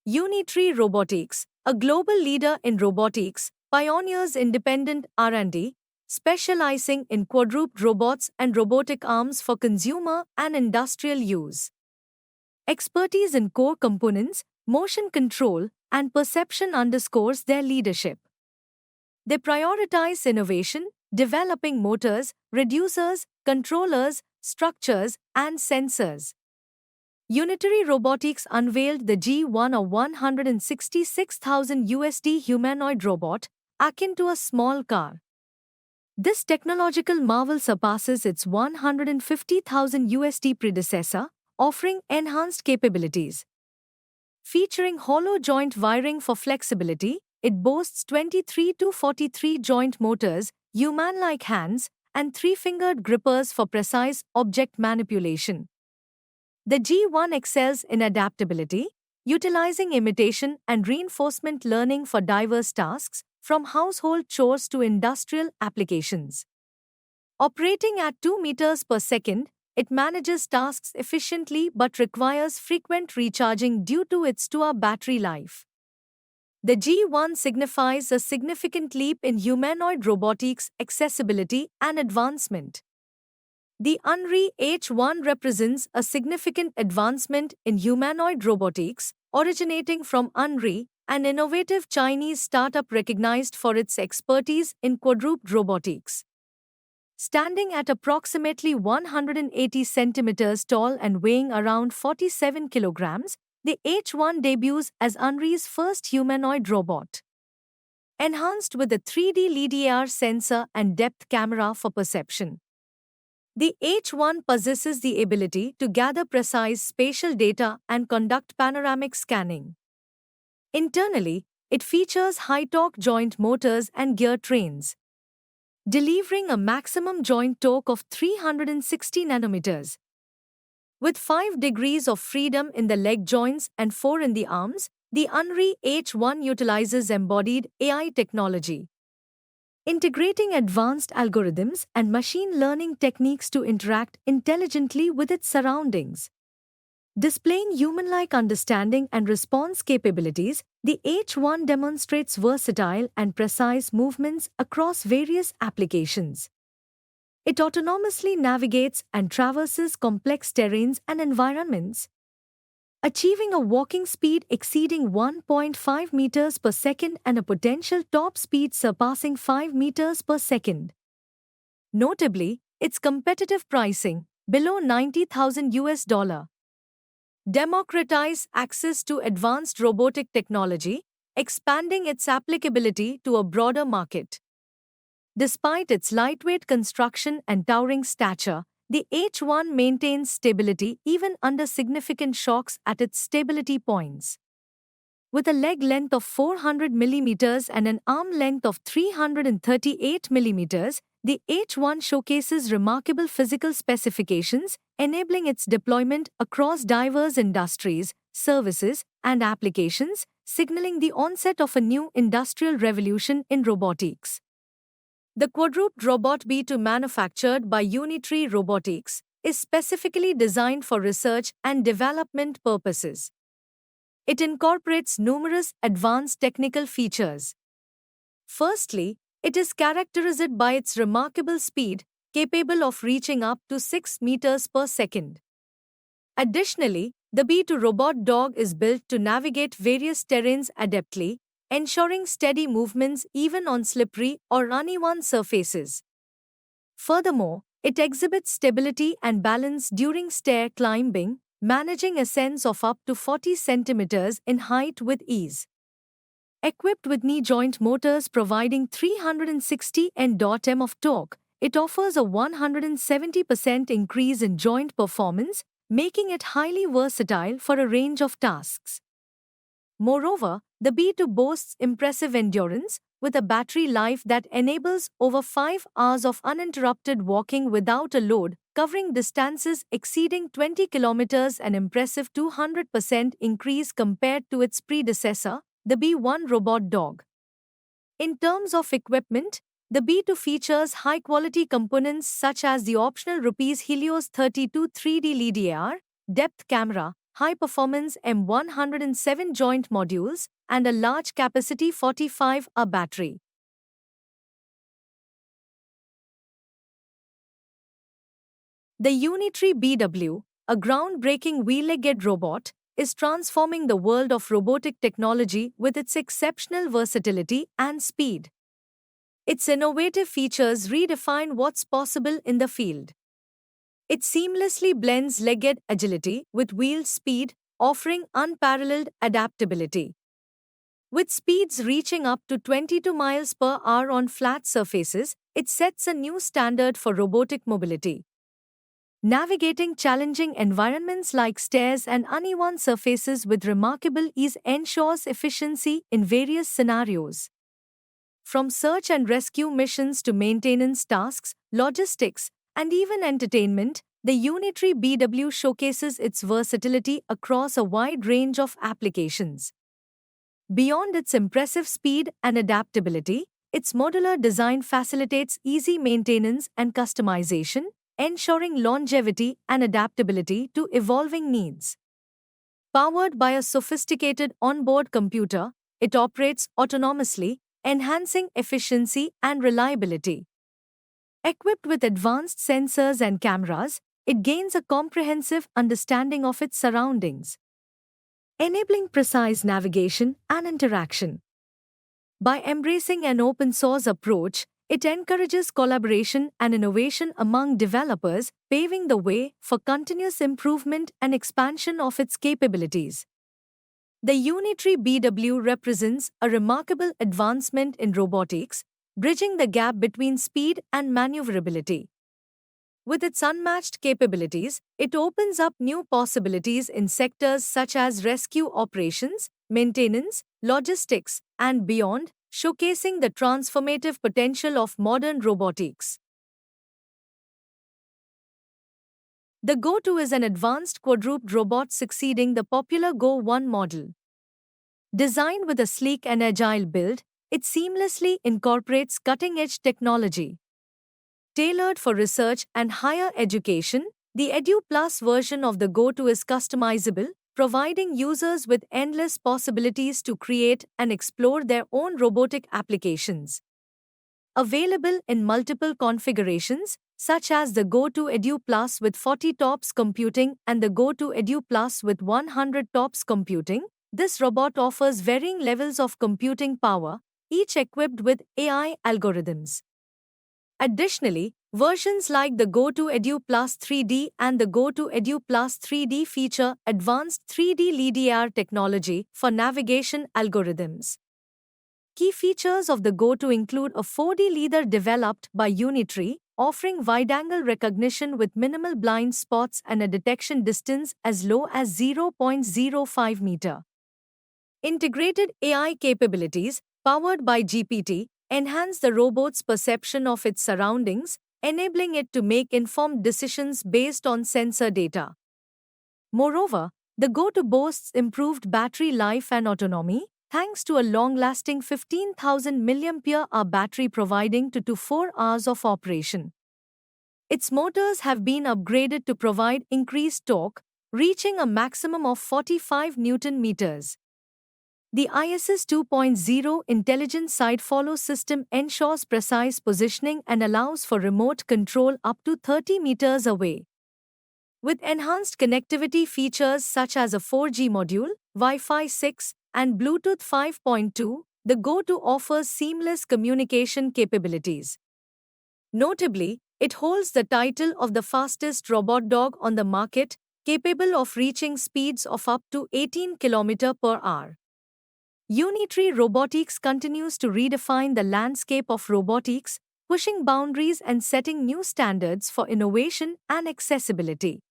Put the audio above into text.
Unitree Robotics, a global leader in robotics, pioneers independent R&D, specializing in quadruped robots and robotic arms for consumer and industrial use. Expertise in core components, motion control, and perception underscores their leadership. They prioritize innovation, developing motors, reducers, controllers, structures, and sensors. Unitary Robotics unveiled the G1, a $166,000 humanoid robot, akin to a small car. This technological marvel surpasses its $150,000 predecessor, offering enhanced capabilities. Featuring hollow joint wiring for flexibility, it boasts 23 to 43 joint motors, human-like hands, and three-fingered grippers for precise object manipulation. The G1 excels in adaptability, utilizing imitation and reinforcement learning for diverse tasks, from household chores to industrial applications. Operating at 2 meters per second, it manages tasks efficiently but requires frequent recharging due to its 2-hour battery life. The G1 signifies a significant leap in humanoid robotics accessibility and advancement. The Unri H1 represents a significant advancement in humanoid robotics, originating from Unri, an innovative Chinese startup recognized for its expertise in quadruped robotics. Standing at approximately 180 centimeters tall and weighing around 47 kilograms, the H1 debuts as Unri's first humanoid robot. Enhanced with a 3D LiDAR sensor and depth camera for perception. The H1 possesses the ability to gather precise spatial data and conduct panoramic scanning. Internally, it features high-torque joint motors and gear trains, delivering a maximum joint torque of 360 nanometers. With 5 degrees of freedom in the leg joints and 4 in the arms, the Unri H1 utilizes embodied AI technology, integrating advanced algorithms and machine learning techniques to interact intelligently with its surroundings. Displaying human-like understanding and response capabilities, the H1 demonstrates versatile and precise movements across various applications. It autonomously navigates and traverses complex terrains and environments, achieving a walking speed exceeding 1.5 meters per second and a potential top speed surpassing 5 meters per second. Notably, its competitive pricing, below $90,000, democratize access to advanced robotic technology, expanding its applicability to a broader market. Despite its lightweight construction and towering stature, the H1 maintains stability even under significant shocks at its stability points. With a leg length of 400 mm and an arm length of 338 mm, the H1 showcases remarkable physical specifications, enabling its deployment across diverse industries, services, and applications, signaling the onset of a new industrial revolution in robotics. The quadruped robot B2 manufactured by Unitree Robotics is specifically designed for research and development purposes. It incorporates numerous advanced technical features. Firstly, it is characterized by its remarkable speed, capable of reaching up to 6 meters per second. Additionally, the B2 robot dog is built to navigate various terrains adeptly, ensuring steady movements even on slippery or uneven surfaces. Furthermore, it exhibits stability and balance during stair climbing, managing ascents of up to 40 centimeters in height with ease. Equipped with knee joint motors providing 360 Nm of torque, it offers a 170% increase in joint performance, making it highly versatile for a range of tasks. Moreover, the B2 boasts impressive endurance, with a battery life that enables over 5 hours of uninterrupted walking without a load, covering distances exceeding 20 kilometers, an impressive 200% increase compared to its predecessor, the B1 robot dog. In terms of equipment, the B2 features high-quality components such as the optional Rs Helios 32 3D LiDAR, depth camera, high-performance M107 joint modules, and a large-capacity 45Ah battery. The Unitree BW, a groundbreaking wheel-legged robot, is transforming the world of robotic technology with its exceptional versatility and speed. Its innovative features redefine what's possible in the field. It seamlessly blends legged agility with wheel speed, offering unparalleled adaptability. With speeds reaching up to 22 miles per hour on flat surfaces, it sets a new standard for robotic mobility. Navigating challenging environments like stairs and uneven surfaces with remarkable ease ensures efficiency in various scenarios. From search and rescue missions to maintenance tasks, logistics, and even entertainment, the Unitree BW showcases its versatility across a wide range of applications. Beyond its impressive speed and adaptability, its modular design facilitates easy maintenance and customization, ensuring longevity and adaptability to evolving needs. Powered by a sophisticated onboard computer, it operates autonomously, enhancing efficiency and reliability. Equipped with advanced sensors and cameras, it gains a comprehensive understanding of its surroundings, enabling precise navigation and interaction. By embracing an open-source approach, it encourages collaboration and innovation among developers, paving the way for continuous improvement and expansion of its capabilities. The Unitree BW represents a remarkable advancement in robotics, bridging the gap between speed and maneuverability. With its unmatched capabilities, it opens up new possibilities in sectors such as rescue operations, maintenance, logistics, and beyond, showcasing the transformative potential of modern robotics. The Go2 is an advanced quadruped robot succeeding the popular Go1 model. Designed with a sleek and agile build, it seamlessly incorporates cutting-edge technology. Tailored for research and higher education, the EduPlus version of the Go2 is customizable, providing users with endless possibilities to create and explore their own robotic applications. Available in multiple configurations, such as the Go2 EduPlus with 40 TOPS computing and the Go2 EduPlus with 100 TOPS computing, this robot offers varying levels of computing power, each equipped with AI algorithms. Additionally, versions like the Go2 EduPlus 3D and the Go2 EduPlus 3D feature advanced 3D LiDAR technology for navigation algorithms. Key features of the Go2 include a 4D LiDAR developed by Unitree, offering wide-angle recognition with minimal blind spots and a detection distance as low as 0.05 meter. Integrated AI capabilities, powered by GPT, enhance the robot's perception of its surroundings, enabling it to make informed decisions based on sensor data. Moreover, the Go2 boasts improved battery life and autonomy, thanks to a long-lasting 15,000 mAh battery providing 2 to 4 hours of operation. Its motors have been upgraded to provide increased torque, reaching a maximum of 45 Newton meters. The ISS 2.0 Intelligent Side Follow system ensures precise positioning and allows for remote control up to 30 meters away. With enhanced connectivity features such as a 4G module, Wi-Fi 6, and Bluetooth 5.2, the Go2 offers seamless communication capabilities. Notably, it holds the title of the fastest robot dog on the market, capable of reaching speeds of up to 18 km per hour. Unitree Robotics continues to redefine the landscape of robotics, pushing boundaries and setting new standards for innovation and accessibility.